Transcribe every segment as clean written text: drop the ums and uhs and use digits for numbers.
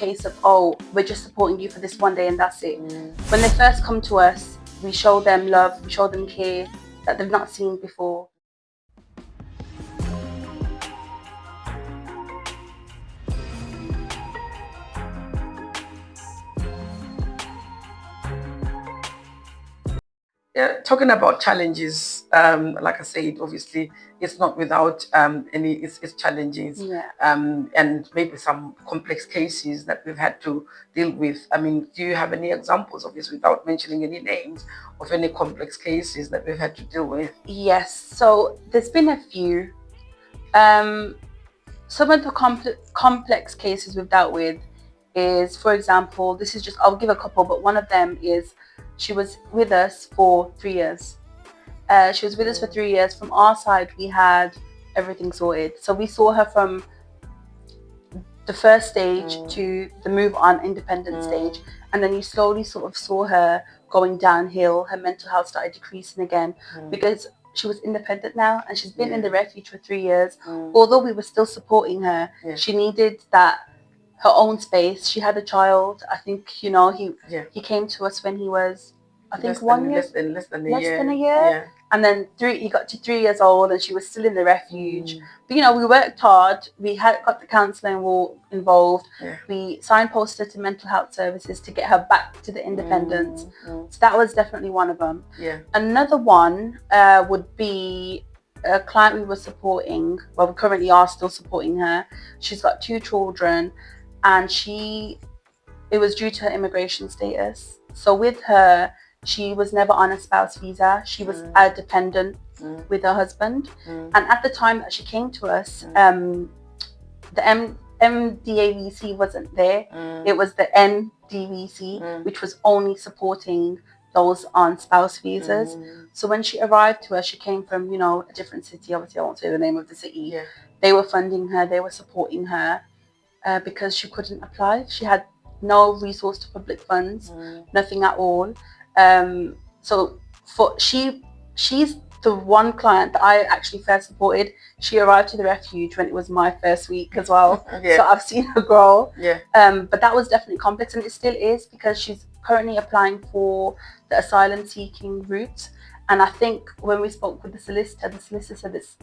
case of, oh, we're just supporting you for this one day and that's it. When they first come to us, we show them love, we show them care that they've not seen before. Yeah, talking about challenges, like I said, obviously it's not without its challenges, Yeah. and maybe some complex cases that we've had to deal with. I mean, do you have any examples of this, without mentioning any names, of any complex cases that we've had to deal with? Yes, so there's been a few. Some of the complex cases we've dealt with is, for example, this is just, I'll give a couple, but one of them is she was with us for 3 years. She was with us for 3 years. From our side, we had everything sorted. So we saw her from the first stage to the move on independent stage. And then you slowly sort of saw her going downhill. Her mental health started decreasing again because she was independent now, and she's been in the refuge for 3 years. Although we were still supporting her, she needed that her own space. She had a child. I think, you know, he came to us when he was, I think, 1 year, less than a year. Yeah. And then he got to 3 years old, and she was still in the refuge. But you know, we worked hard. We had got the counselling involved. We signposted to mental health services to get her back to the independence. So that was definitely one of them. Another one would be a client we were supporting. Well, we currently are still supporting her. She's got 2 children, and it was due to her immigration status. So with her, she was never on a spouse visa. She was a dependent with her husband. And at the time that she came to us, the MDAVC wasn't there. It was the NDVC, which was only supporting those on spouse visas. So when she arrived to us, she came from, you know, a different city. Obviously, I won't say the name of the city. They were funding her. They were supporting her because she couldn't apply. She had no resource to public funds, nothing at all. So she's the one client that I actually first supported. She arrived to the refuge when it was my first week as well. So I've seen her grow. But that was definitely complex, and it still is, because she's currently applying for the asylum seeking route. And I think when we spoke with the solicitor said it's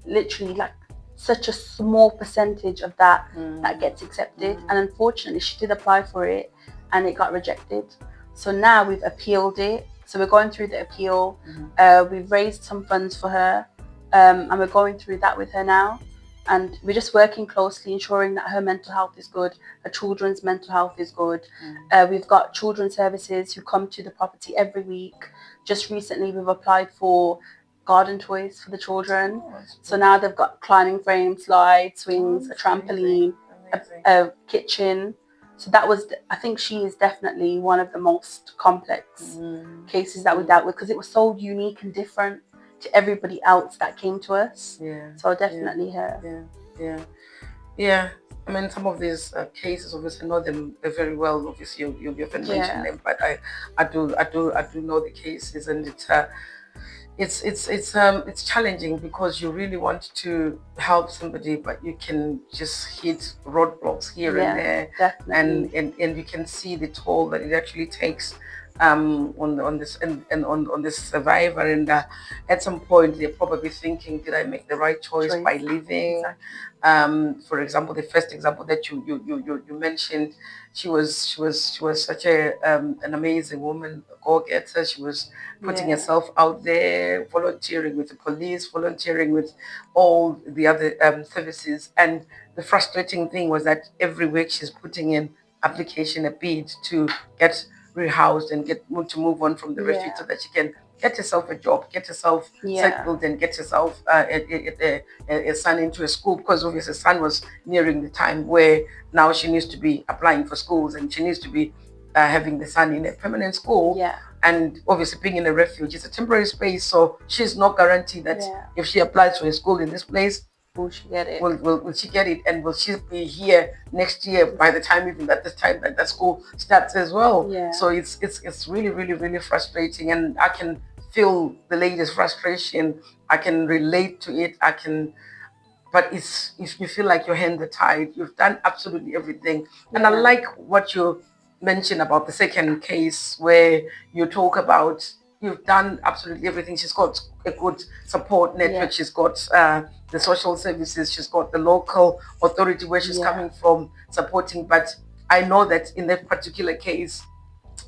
literally like such a small percentage of that that gets accepted. And unfortunately, she did apply for it and it got rejected. So now we've appealed it. So we're going through the appeal. We've raised some funds for her, and we're going through that with her now. And we're just working closely, ensuring that her mental health is good, her children's mental health is good. We've got children's services who come to the property every week. Just recently, we've applied for garden toys for the children. So now they've got climbing frames, slides, swings, a trampoline, a kitchen. So that was, I think she is definitely one of the most complex cases that we dealt with, because it was so unique and different to everybody else that came to us. So definitely her. Yeah. I mean, some of these cases, obviously, I know them very well. Obviously, you haven't mentioned them, but I do know the cases, and it's challenging, because you really want to help somebody, but you can just hit roadblocks here and there, and you can see the toll that it actually takes on this and on this survivor. And at some point, they're probably thinking, did I make the right choice by leaving? For example, the first example that you mentioned, she was such an amazing woman, go-getter. She was putting herself out there, volunteering with the police, volunteering with all the other services. And the frustrating thing was that every week she's putting in application, a bid to get rehoused and to move on from the refuge, so that she can get herself a job, get herself settled, and get herself a son into a school, because obviously her son was nearing the time where now she needs to be applying for schools, and she needs to be having the son in a permanent school. And obviously being in a refuge, it's a temporary space, so she's not guaranteed that if she applies for a school in this place, will she get it? Will she get it? And will she be here next year by the time even that this time that school starts as well? So it's really, really, really frustrating, and I can feel the lady's frustration. I can relate to it. but it's you feel like your hands are tied. You've done absolutely everything. And I like what you mentioned about the second case where you talk about you've done absolutely everything. She's got a good support network. She's got the social services. She's got the local authority where she's coming from supporting. But I know that in that particular case,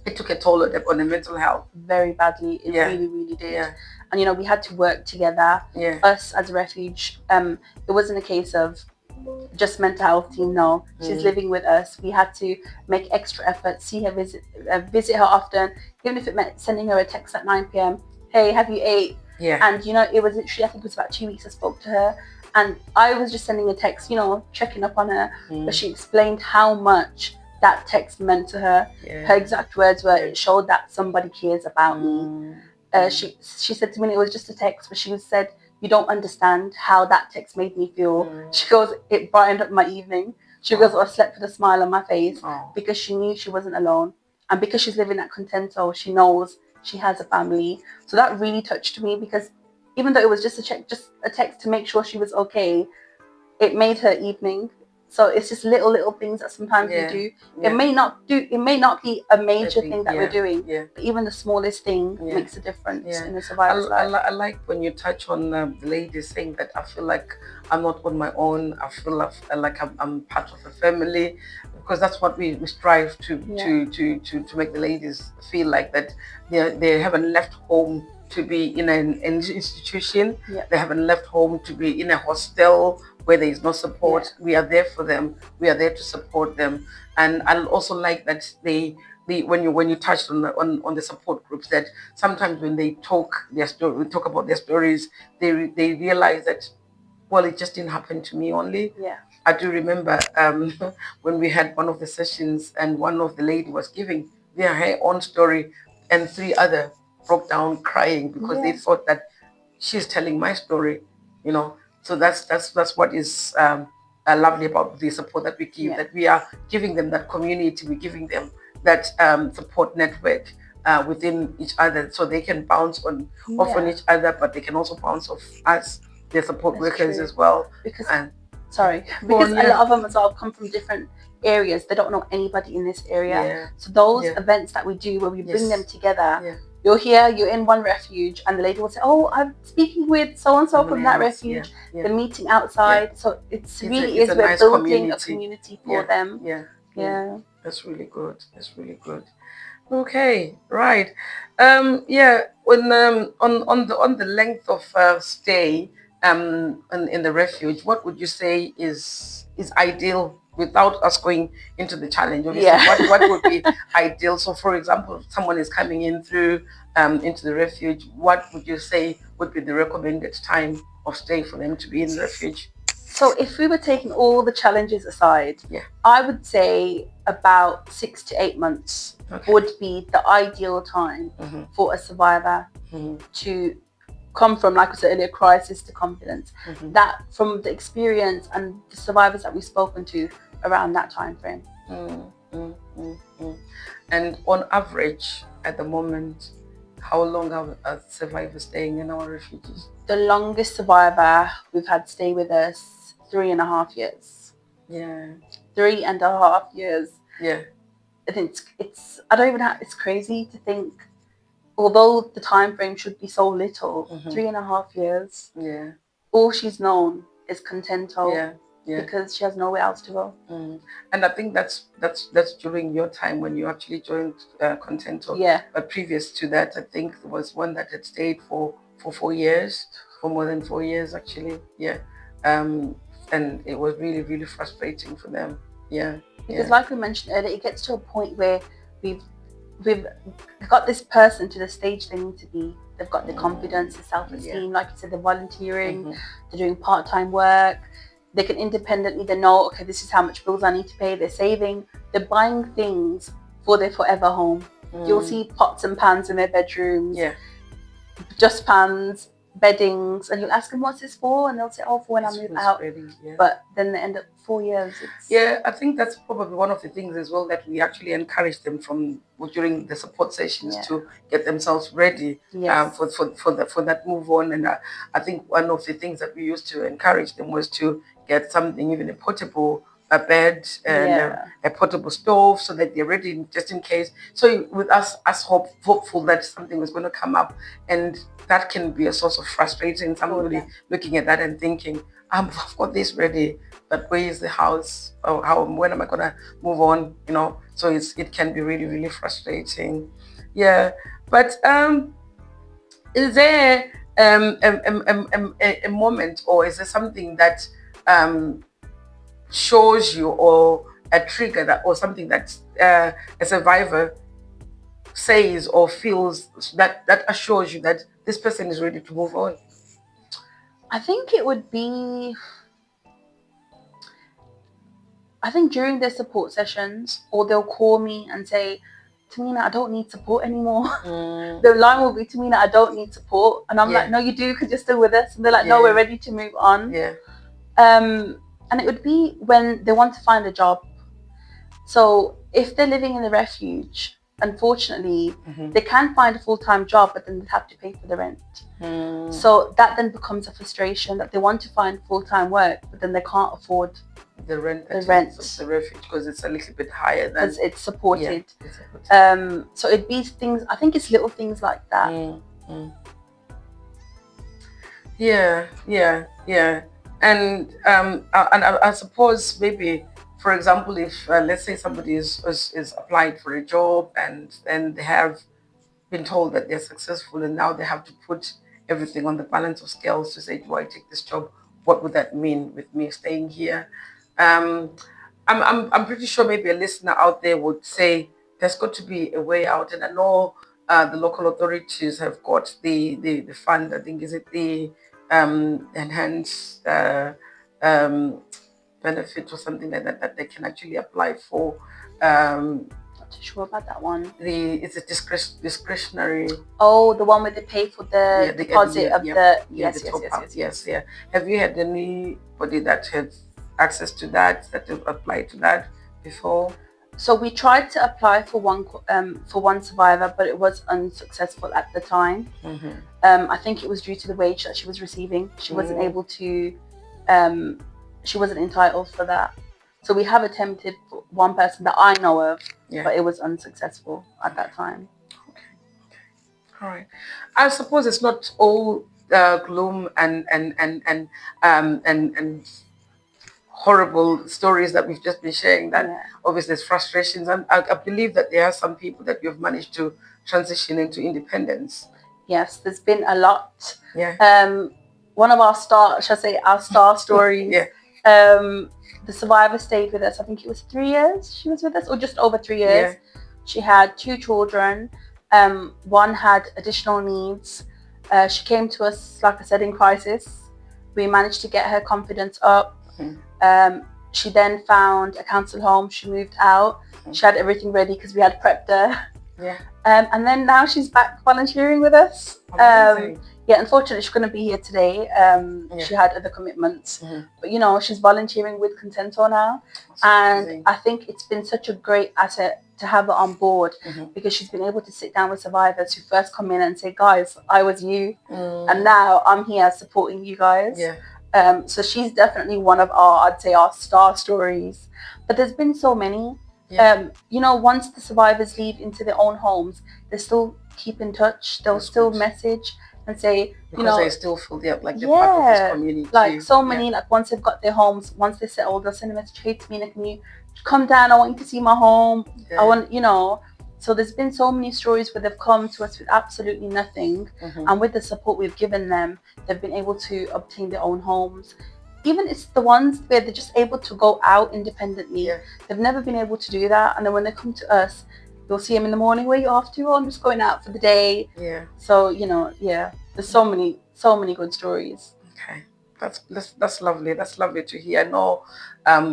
it took a toll on the mental health. Very badly. It really, really did. And, you know, we had to work together. Us as a Refuge. It wasn't a case of just mental health team. No, she's living with us. We had to make extra effort, see her, visit her often, even if it meant sending her a text at 9 p.m. Hey, have you ate? And, you know, it was literally, I think it was about 2 weeks I spoke to her. And I was just sending a text, you know, checking up on her. But she explained how much that text meant to her. Her exact words were, it showed that somebody cares about me. She said to me, it was just a text, but she said, you don't understand how that text made me feel. She goes, it brightened up my evening. She goes, I slept with a smile on my face because she knew she wasn't alone. And because she's living at Contento, she knows she has a family. So that really touched me, because even though it was just a text to make sure she was okay, it made her evening. So it's just little things that sometimes we do. It may not be a major thing that we're doing, but even the smallest thing makes a difference in the survivor's life. I like when you touch on the lady saying that I feel like I'm not on my own. I feel like I'm part of a family, because that's what we strive to make the ladies feel like, that they haven't left home to be in an institution. They haven't left home to be in a hostel where there is no support. We are there for them. We are there to support them. And I also like that when you touched on the support groups, that sometimes when they talk about their stories, they realize that, well, it just didn't happen to me only. I do remember when we had one of the sessions and one of the lady was giving her own story, and 3 other broke down crying because they thought that she's telling my story, you know. So that's what is lovely about the support that we give, that we are giving them that community, we're giving them that support network within each other, so they can bounce off on each other, but they can also bounce off us, their support workers as well. Because a lot of them as well come from different areas. They don't know anybody in this area. So those events that we do where we bring them together, you're here, you're in one refuge, and the lady will say, oh, I'm speaking with so-and-so from that refuge. The meeting outside. So it's we're nice building a community for them. That's really good. Okay, right. When on the length of stay in the refuge, what would you say is ideal, without us going into the challenge? Obviously, what would be ideal? So, for example, if someone is coming in through into the refuge, what would you say would be the recommended time of stay for them to be in the refuge? So if we were taking all the challenges aside, I would say about 6 to 8 months would be the ideal time for a survivor to come from, like I said earlier, crisis to confidence. That, from the experience and the survivors that we've spoken to, around that time frame. And on average, at the moment, how long are survivors staying in our refuges? The longest survivor we've had stay with us, 3.5 years. 3.5 years. I think it's it's crazy to think, although the time frame should be so little, 3.5 years. All she's known is Contento. Because she has nowhere else to go. And I think that's during your time when you actually joined Contento. But previous to that, I think there was one that had stayed for 4 years, for more than 4 years actually. And it was really, really frustrating for them. Because like we mentioned earlier, it gets to a point where we've got this person to the stage they need to be. They've got the confidence, the self-esteem, like you said, they're volunteering, they're doing part-time work. They can independently, they know, okay, this is how much bills I need to pay. They're saving, they're buying things for their forever home. You'll see pots and pans in their bedrooms, just pans, beddings, and you'll ask them what's this for, and they'll say, oh, for when I move out. But then they end up 4 years. I think that's probably one of the things as well that we actually encourage them from during the support sessions to get themselves ready for that move on. And I think one of the things that we used to encourage them was to get something, even a portable bed and a portable stove, so that they're ready just in case. So with us hopeful that something was going to come up, and that can be a source of frustration. Somebody looking at that and thinking, I've got this ready, but where is the house? Oh, when am I gonna move on? So it can be really, really frustrating. Yeah, but is there a moment, or is there something that shows you, or a trigger that, or something that a survivor says or feels that assures you that this person is ready to move on? I think it would be, during their support sessions, or they'll call me and say, Tameena, I don't need support anymore. The line will be, Tameena, I don't need support. And I'm like, no, you do, because you're still with us. And they're like, no, we're ready to move on. And it would be when they want to find a job. So if they're living in the refuge, unfortunately, they can find a full-time job, but then they have to pay for the rent. So that then becomes a frustration, that they want to find full-time work, but then they can't afford the rent of the refuge, because it's a little bit higher than it's supported. So it'd be things, I think it's little things like that. And I suppose maybe, for example, if let's say somebody is applied for a job and they have been told that they're successful, and now they have to put everything on the balance of scales to say, do I take this job? What would that mean with me staying here? I'm pretty sure maybe a listener out there would say there's got to be a way out. And I know the local authorities have got the fund. I think, is it the enhanced benefit or something like that they can actually apply for. Not too sure about that one. It's a discretionary. Oh, the one where they pay for the deposit of the yes. Have you had anybody that had access to that have applied to that before? So we tried to apply for one survivor, but it was unsuccessful at the time. I think it was due to the wage that she was receiving. She wasn't able to. She wasn't entitled for that. So we have attempted for one person that I know of, but it was unsuccessful at that time. Okay. All right. I suppose it's not all gloom and horrible stories that we've just been sharing. That obviously there's frustrations, and I believe that there are some people that you've managed to transition into independence. Yes, there's been a lot. One of our star stories. The survivor stayed with us. I think it was 3 years she was with us, or just over 3 years. She had 2 children. One had additional needs. She came to us, like I said, in crisis. We managed to get her confidence up. She then found a council home. She moved out. She had everything ready because we had prepped her. And then now she's back volunteering with us. Unfortunately, she couldn't be here today. She had other commitments. But, she's volunteering with Contento now. And I think it's been such a great asset to have her on board, because she's been able to sit down with survivors who first come in and say, guys, I was you. And now I'm here supporting you guys. So she's definitely one of our star stories. But there's been so many. Once the survivors leave into their own homes, they still keep in touch. They'll still message and say, because they still feel they're like they're part of this community. Like so many, like once they've got their homes, once they're settled, they'll send a message, hey Tameena, can you come down? I want you to see my home. I want, So there's been so many stories where they've come to us with absolutely nothing. And with the support we've given them, they've been able to obtain their own homes. Even it's the ones where they're just able to go out independently. They've never been able to do that. And then when they come to us, you'll see them in the morning, where you off to? Oh, I'm just going out for the day. So, there's so many good stories. Okay. That's lovely. That's lovely to hear. I know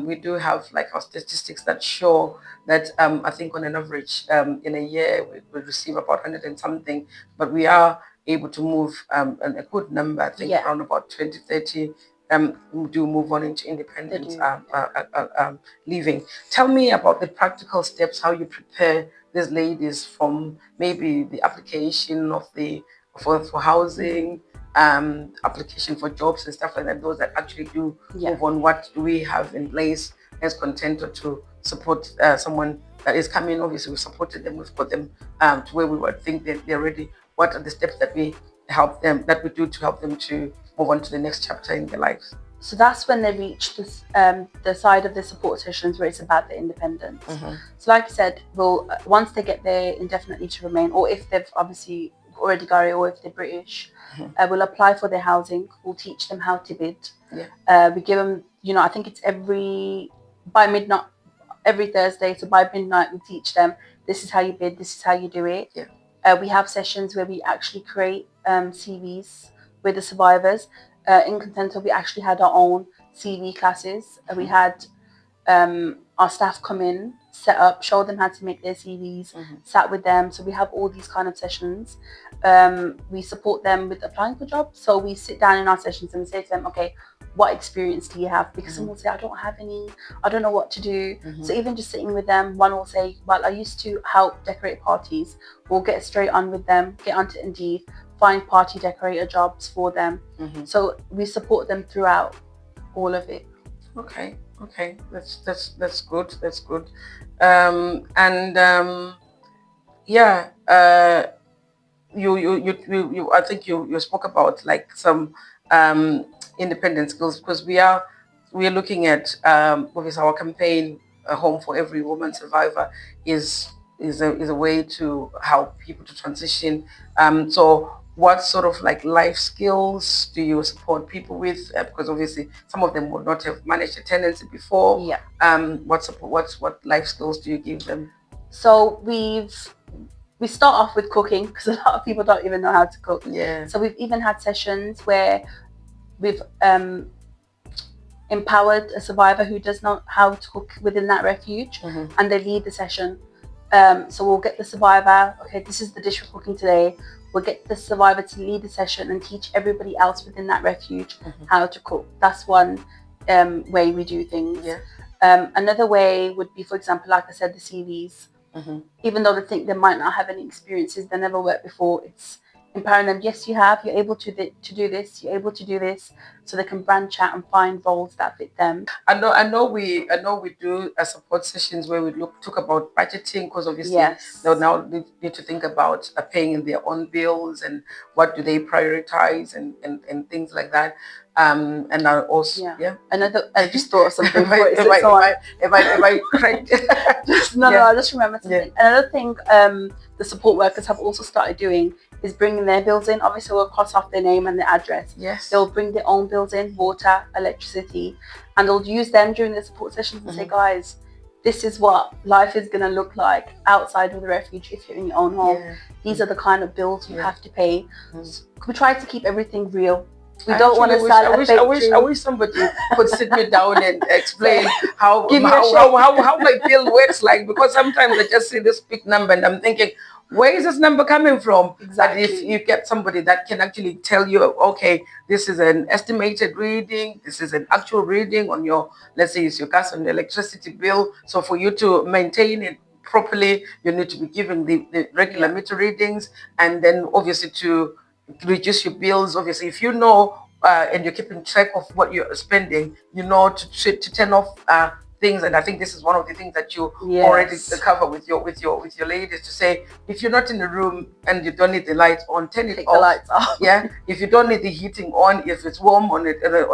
we do have like our statistics that show that I think on an average in a year we receive about 100 and something, but we are able to move a good number, I think around about 20, 30 do move on into independent living. Tell me about the practical steps, how you prepare these ladies from maybe the application of for housing, application for jobs and stuff like that, those that actually do move on. What do we have in place as Contento to support someone that is coming? Obviously, we supported them, we've got them to where we would think that they're ready. What are the steps that we do to help them to move on to the next chapter in their lives? So that's when they reach this, the side of the support sessions where it's about their independence. So like I said, once they get their indefinite leave to remain, or if they've obviously already got it, or if they're British, we'll apply for their housing. We'll teach them how to bid. We give them, I think it's by midnight, every Thursday. So by midnight, we teach them, this is how you bid, this is how you do it. We have sessions where we actually create CVs with the survivors. In Contento, we actually had our own CV classes. We had our staff come in, set up, show them how to make their CVs, sat with them. So we have all these kind of sessions. We support them with applying for jobs. So we sit down in our sessions and we say to them, okay, what experience do you have? Because some will say, I don't have any, I don't know what to do. So even just sitting with them, one will say, well, I used to help decorate parties. We'll get straight on with them, get onto Indeed, find party decorator jobs for them. So we support them throughout all of it. Okay, that's good. That's good. You I think you spoke about like some independent skills, because we are looking at obviously our campaign, a home for every woman survivor, is a way to help people to transition. So what sort of like life skills do you support people with? Because obviously some of them would not have managed a tenancy before. What life skills do you give them? So we start off with cooking, because a lot of people don't even know how to cook. So we've even had sessions where we've empowered a survivor who does not know how to cook within that refuge, and they lead the session. So we'll get the survivor, okay, this is the dish we're cooking today. We'll get the survivor to lead the session and teach everybody else within that refuge how to cook. That's one way we do things. Another way would be, for example, like I said, the CVs. Even though they think they might not have any experiences, they never worked before, it's empowering them. Yes, you have. You're able to do this. You're able to do this, so they can branch out and find roles that fit them. I know we do support sessions where we talk about budgeting, because obviously they'll now need to think about paying their own bills and what do they prioritize and things like that. And I also another. I just thought of something. If I correct? I just remembered something. Another thing the support workers have also started doing is bringing their bills in. Obviously, we'll cross off their name and their address. They'll bring their own bills in, water, electricity, and they'll use them during the support sessions and say, guys, this is what life is going to look like outside of the refuge if you're in your own home. These are the kind of bills you have to pay. We try to keep everything real. We don't want to sell a fake dream. I wish somebody could sit me down and explain how my bill works, like, because sometimes I just see this big number and I'm thinking, where is this number coming from? But if you get somebody that can actually tell you, okay, this is an estimated reading, this is an actual reading on your, let's say it's your gas and electricity bill. So for you to maintain it properly, you need to be giving the regular meter readings, and then obviously to reduce your bills. Obviously, if you know and you're keeping track of what you're spending, you know to turn off things. And I think this is one of the things that you already cover with your ladies, to say, if you're not in the room and you don't need the lights on, turn it off. The lights off. If you don't need the heating on, if it's warm on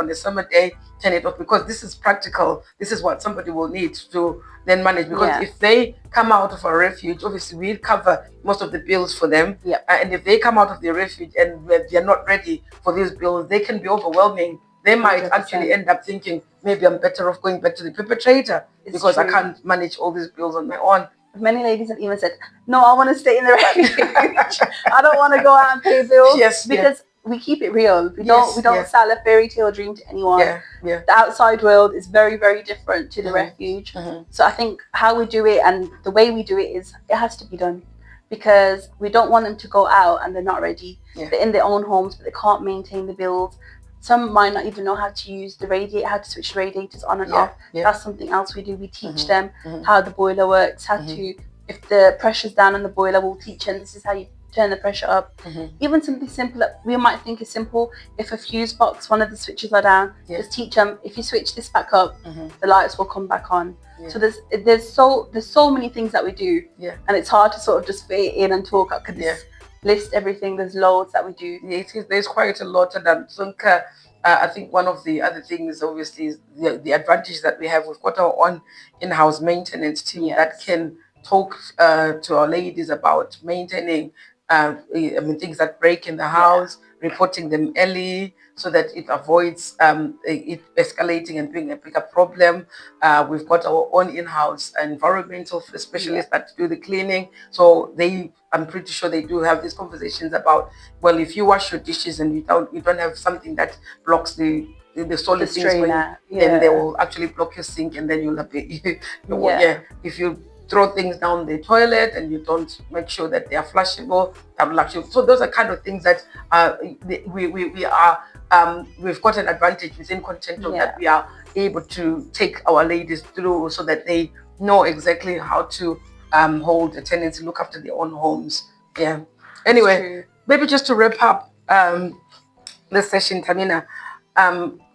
a summer day, turn it off, because this is practical. This is what somebody will need to then manage, because if they come out of a refuge, obviously we cover most of the bills for them. And if they come out of the refuge and they're not ready for these bills, they can be overwhelming. They might 100%. Actually end up thinking, maybe I'm better off going back to the perpetrator, because I can't manage all these bills on my own. Many ladies have even said, no, I want to stay in the refuge. I don't want to go out and pay bills. Because we keep it real. We don't sell a fairy tale dream to anyone. The outside world is very, very different to the refuge. So I think how we do it and the way we do it is, it has to be done. because we don't want them to go out and they're not ready. They're in their own homes, but they can't maintain the bills. Some might not even know how to use the radiator, how to switch the radiators on and off. That's something else we do. We teach them how the boiler works, how to, if the pressure's down on the boiler, we'll teach them this is how you turn the pressure up. Even something simple that we might think is simple. If a fuse box, one of the switches are down, just teach them, if you switch this back up, the lights will come back on. So there's so many things that we do, and it's hard to sort of just fit in and talk. I could just list everything. There's loads that we do. There's quite a lot, and I think one of the other things, obviously, is the advantage that we have. We've got our own in-house maintenance team that can talk to our ladies about maintaining things that break in the house, reporting them early so that it avoids it escalating and being a bigger problem. We've got our own in-house environmental specialists that do the cleaning. So I'm pretty sure they do have these conversations about, well, if you wash your dishes and you don't have something that blocks the solid things, then they will actually block your sink, and then you'll be if you throw things down the toilet and you don't make sure that they are flushable, so those are kind of things that we've got an advantage within Contento that we are able to take our ladies through so that they know exactly how to hold a tenancy, look after their own homes. Anyway, maybe just to wrap up this session, Tameena,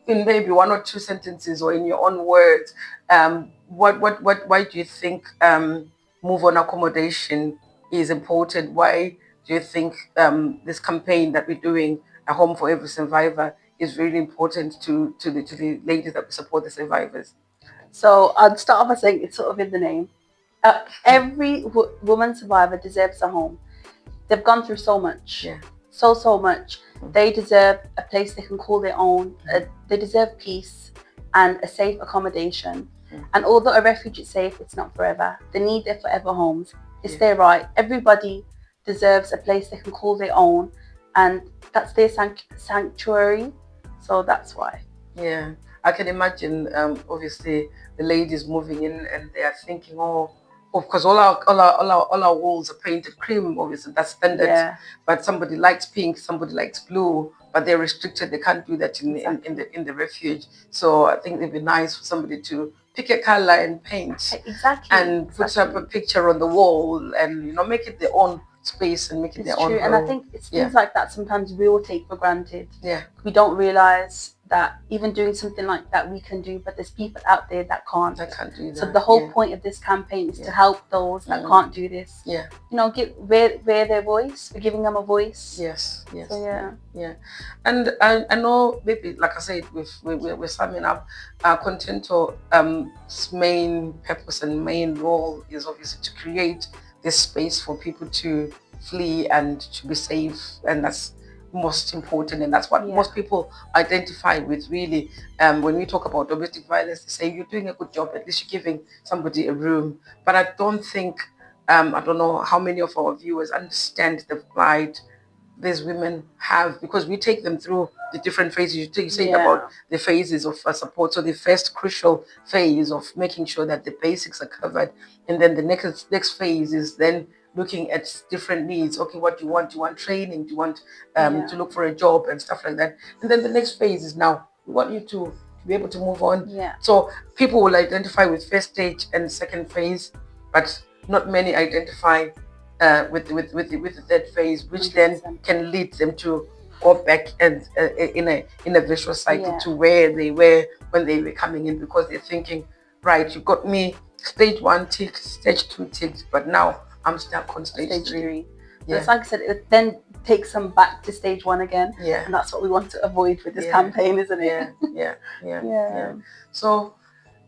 in maybe one or two sentences or in your own words, why do you think move on accommodation is important? Why do you think this campaign that we're doing, A Home for Every Survivor, is really important to the ladies that support the survivors? So I'd start off by saying it's sort of in the name. Every woman survivor deserves a home. They've gone through so much, so much. They deserve a place they can call their own. They deserve peace and a safe accommodation. And although a refuge is safe, it's not forever. They need their forever homes. It's their right. Everybody deserves a place they can call their own, and that's their sanctuary. So that's why. Yeah, I can imagine. Obviously, the ladies moving in and they are thinking, because all our walls are painted cream. Obviously, that's standard. But somebody likes pink, somebody likes blue, but they're restricted. They can't do that in the refuge. So I think it'd be nice for somebody to pick a color and paint and put up a picture on the wall and make it their own space and make it their own home. And I think it's things like that sometimes we all take for granted. We don't realize that even doing something like that we can do, but there's people out there that can't. Do that. So the whole point of this campaign is to help those that can't do this. Wear their voice. We're giving them a voice. Yes. So, And I know, maybe like I said, we're summing up. Contento's main purpose and main role is obviously to create this space for people to flee and to be safe, and that's most important, and that's what most people identify with, really. When we talk about domestic violence, they say you're doing a good job, at least you're giving somebody a room. But I don't think I don't know how many of our viewers understand the plight these women have, because we take them through the different phases. You say about the phases of support. So the first crucial phase of making sure that the basics are covered, and then the next phase is then looking at different needs. Okay, what do you want? Do you want training? Do you want to look for a job and stuff like that? And then the next phase is, now we want you to be able to move on. So people will identify with first stage and second phase, but not many identify with the third phase, which then can lead them to go back and in a vicious cycle to where they were when they were coming in, because they're thinking, right, you got me stage 1 ticked, stage 2 ticked, but now I'm stuck on stage 3. It's like I said, it then takes them back to stage 1 again, and that's what we want to avoid with this campaign, isn't it? So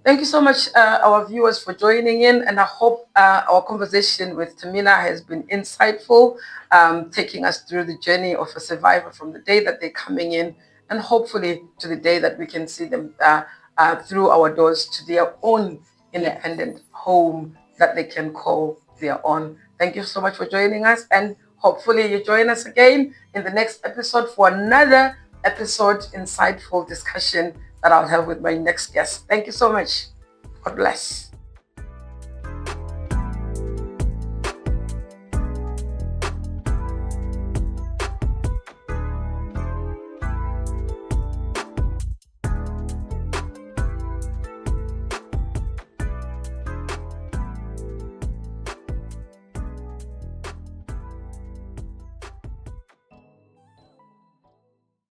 thank you so much, our viewers, for joining in, and I hope our conversation with Tameena has been insightful, taking us through the journey of a survivor from the day that they're coming in, and hopefully to the day that we can see them through our doors to their own independent home that they can call their own. Thank you so much for joining us, and hopefully you join us again in the next episode for another insightful discussion that I'll have with my next guest. Thank you so much. God bless.